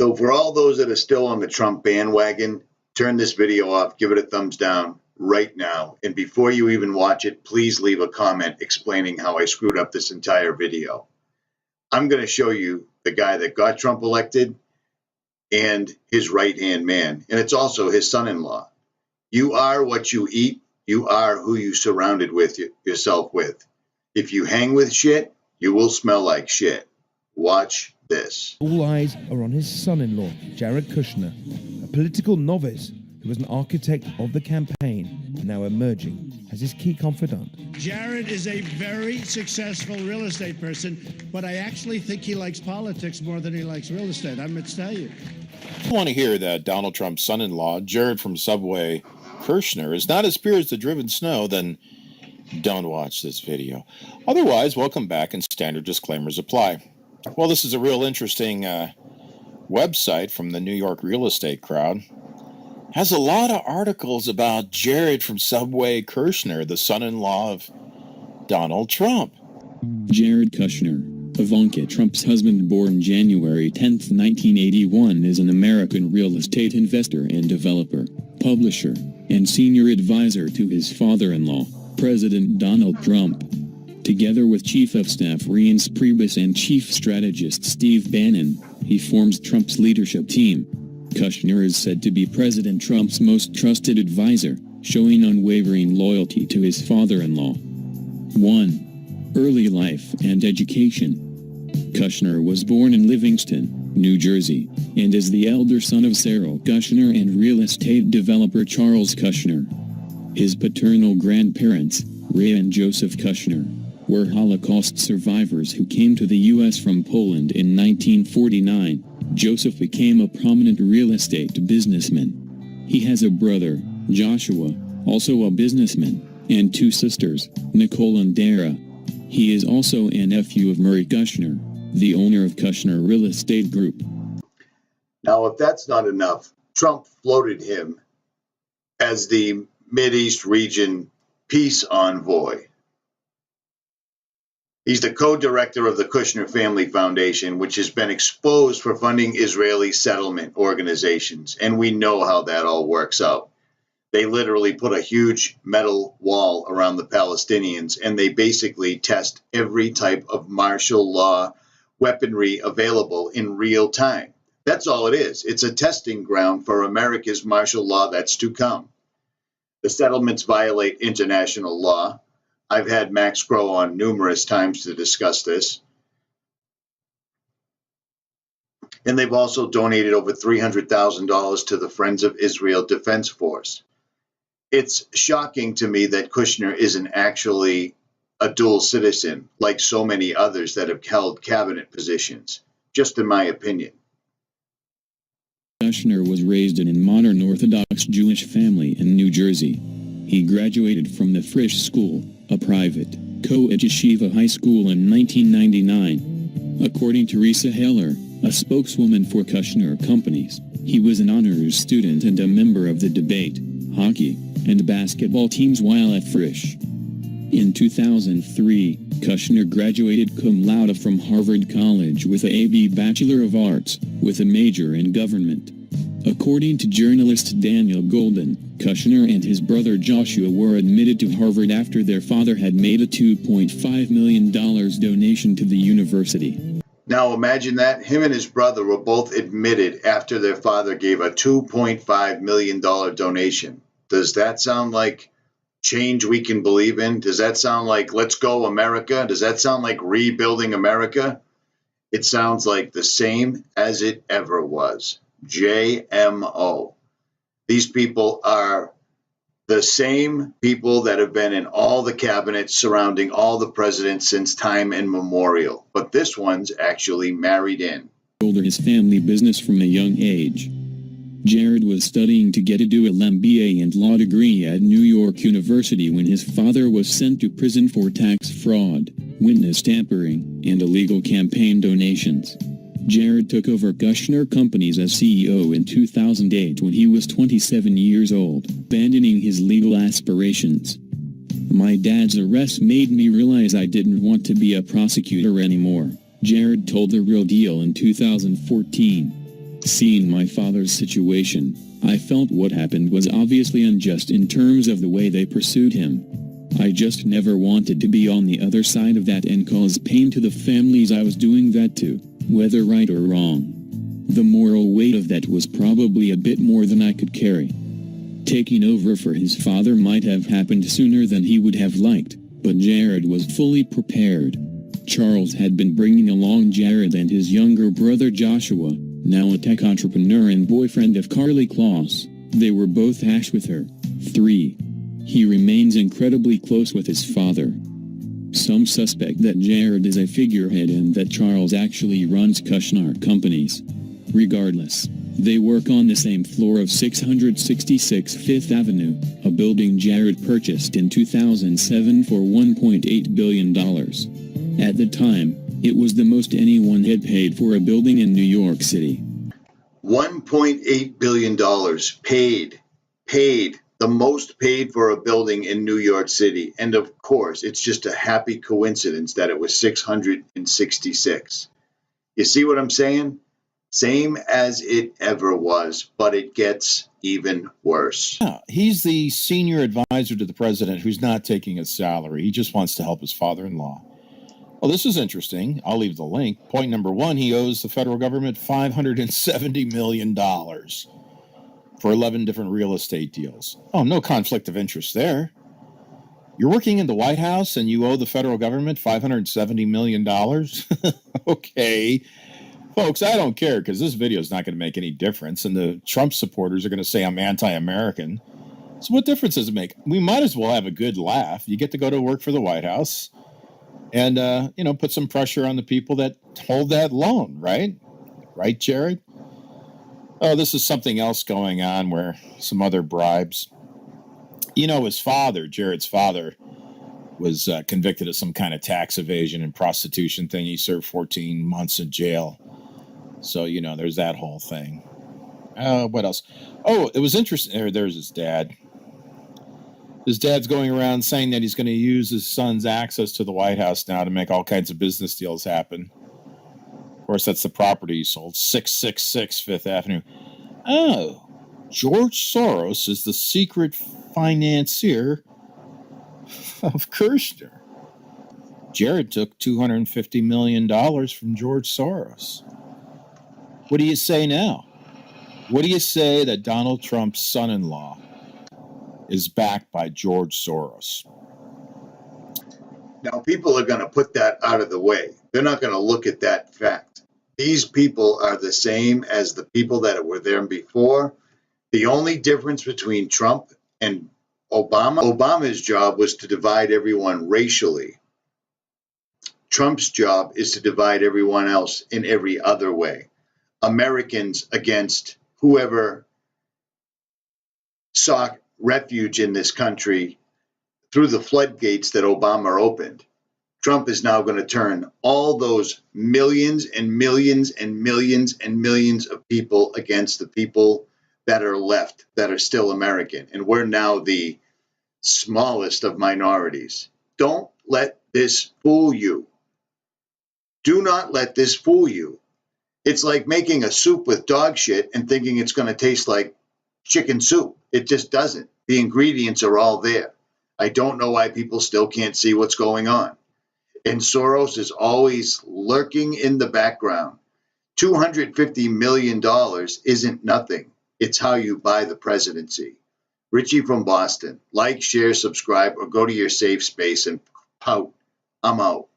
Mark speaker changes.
Speaker 1: So for all those that are still on the Trump bandwagon, turn this video off, give it a thumbs down right now. And before you even watch it, please leave a comment explaining how I screwed up this entire video. I'm going to show you the guy that got Trump elected and his right-hand man. And it's also his son-in-law. You are what you eat. You are who you surrounded yourself with. If you hang with shit, you will smell like shit. Watch this.
Speaker 2: All eyes are on his son-in-law, Jared Kushner, a political novice who was an architect of the campaign and now emerging as his key confidant.
Speaker 3: Jared is a very successful real estate person, but I actually think he likes politics more than he likes real estate. I'm going to tell you.
Speaker 4: I want to hear that Donald Trump's son-in-law, Jared from Subway KUSHNER, is not as pure as the driven snow, then don't watch this video. Otherwise, welcome back and standard disclaimers apply. Well, this is a real interesting website from the New York real estate crowd. Has a lot of articles about Jared from Subway KUSHNER, the son-in-law of Donald Trump.
Speaker 5: Jared Kushner, Ivanka Trump's husband, born January 10, 1981, is an American real estate investor and developer, publisher, and senior advisor to his father-in-law, President Donald Trump. Together with Chief of Staff Reince Priebus and Chief Strategist Steve Bannon, he forms Trump's leadership team. Kushner is said to be President Trump's most trusted advisor, showing unwavering loyalty to his father-in-law. 1. Early life and education. Kushner was born in Livingston, New Jersey, and is the elder son of Cyril Kushner and real estate developer Charles Kushner. His paternal grandparents, Ray and Joseph Kushner, were Holocaust survivors who came to the U.S. from Poland in 1949. Joseph became a prominent real estate businessman. He has a brother, Joshua, also a businessman, and two sisters, Nicole and Dara. He is also a nephew of Murray Kushner, the owner of Kushner Real Estate Group.
Speaker 1: Now, if that's not enough, Trump floated him as the Mideast region peace envoy. He's the co-director of the Kushner Family Foundation, which has been exposed for funding Israeli settlement organizations, and we know how that all works out. They literally put a huge metal wall around the Palestinians, and they basically test every type of martial law weaponry available in real time. That's all it is. It's a testing ground for America's martial law that's to come. The settlements violate international law. I've had Max Crow on numerous times to discuss this. And they've also donated over $300,000 to the Friends of Israel Defense Force. It's shocking to me that Kushner isn't actually a dual citizen like so many others that have held cabinet positions, just in my opinion.
Speaker 5: Kushner was raised in a modern Orthodox Jewish family in New Jersey. He graduated from the Frisch School, a private, co-ed yeshiva high school in 1999. According to Risa Heller, a spokeswoman for Kushner Companies, he was an honors student and a member of the debate, hockey, and basketball teams while at Frisch. In 2003, Kushner graduated cum laude from Harvard College with a B. Bachelor of Arts, with a major in government. According to journalist Daniel Golden, Kushner and his brother Joshua were admitted to Harvard after their father had made a $2.5 million donation to the university.
Speaker 1: Now imagine that. Him and his brother were both admitted after their father gave a $2.5 million donation. Does that sound like change we can believe in? Does that sound like let's go America? Does that sound like rebuilding America? It sounds like the same as it ever was. JMO. These people are the same people that have been in all the cabinets surrounding all the presidents since time immemorial. But this one's actually married in.
Speaker 5: Older his family business from a young age. Jared was studying to get a dual MBA and law degree at New York University when his father was sent to prison for tax fraud, witness tampering, and illegal campaign donations. Jared took over Kushner Companies as CEO in 2008 when he was 27 years old, abandoning his legal aspirations. "My dad's arrest made me realize I didn't want to be a prosecutor anymore," Jared told The Real Deal in 2014. Seeing my father's situation, I felt what happened was obviously unjust in terms of the way they pursued him. I just never wanted to be on the other side of that and cause pain to the families I was doing that to, whether right or wrong. The moral weight of that was probably a bit more than I could carry. Taking over for his father might have happened sooner than he would have liked, but Jared was fully prepared. Charles had been bringing along Jared and his younger brother Joshua, now a tech entrepreneur and boyfriend of Carly Kloss. They were both hash with her. 3. He remains incredibly close with his father. Some suspect that Jared is a figurehead and that Charles actually runs KUSHNER companies. Regardless, they work on the same floor of 666 Fifth Avenue, a building Jared purchased in 2007 for $1.8 billion. At the time, it was the most anyone had paid for a building in New York City.
Speaker 1: $1.8 billion paid, the most paid for a building in New York City. And of course, it's just a happy coincidence that it was 666. You see what I'm saying? Same as it ever was, but it gets even worse.
Speaker 4: Yeah, he's the senior advisor to the president who's not taking a salary. He just wants to help his father-in-law. Well, this is interesting. I'll leave the link. Point number 1, he owes the federal government $570 million for 11 different real estate deals. Oh, no conflict of interest there. You're working in the White House and you owe the federal government $570 million? Okay. Folks, I don't care because this video is not going to make any difference, and the Trump supporters are going to say I'm anti-American. So what difference does it make? We might as well have a good laugh. You get to go to work for the White House and, put some pressure on the people that hold that loan, right? Right, Jared? Oh, this is something else going on where some other bribes. His father, Jared's father, was convicted of some kind of tax evasion and prostitution thing. He served 14 months in jail. So, there's that whole thing. What else? Oh, it was interesting. There's his dad. His dad's going around saying that he's going to use his son's access to the White House now to make all kinds of business deals happen. Of course, that's the property he sold, 666 Fifth Avenue. Oh, George Soros is the secret financier of KUSHNER. Jared took $250 million from George Soros. What do you say now? What do you say that Donald Trump's son-in-law is backed by George Soros?
Speaker 1: Now, people are going to put that out of the way. They're not going to look at that fact. These people are the same as the people that were there before. The only difference between Trump and Obama's job was to divide everyone racially. Trump's job is to divide everyone else in every other way. Americans against whoever sought refuge in this country through the floodgates that Obama opened. Trump is now going to turn all those millions and millions and millions and millions of people against the people that are left, that are still American. And we're now the smallest of minorities. Don't let this fool you. Do not let this fool you. It's like making a soup with dog shit and thinking it's going to taste like chicken soup. It just doesn't. The ingredients are all there. I don't know why people still can't see what's going on. And Soros is always lurking in the background. $250 million isn't nothing. It's how you buy the presidency. Richie from Boston. Like, share, subscribe, or go to your safe space and pout. I'm out.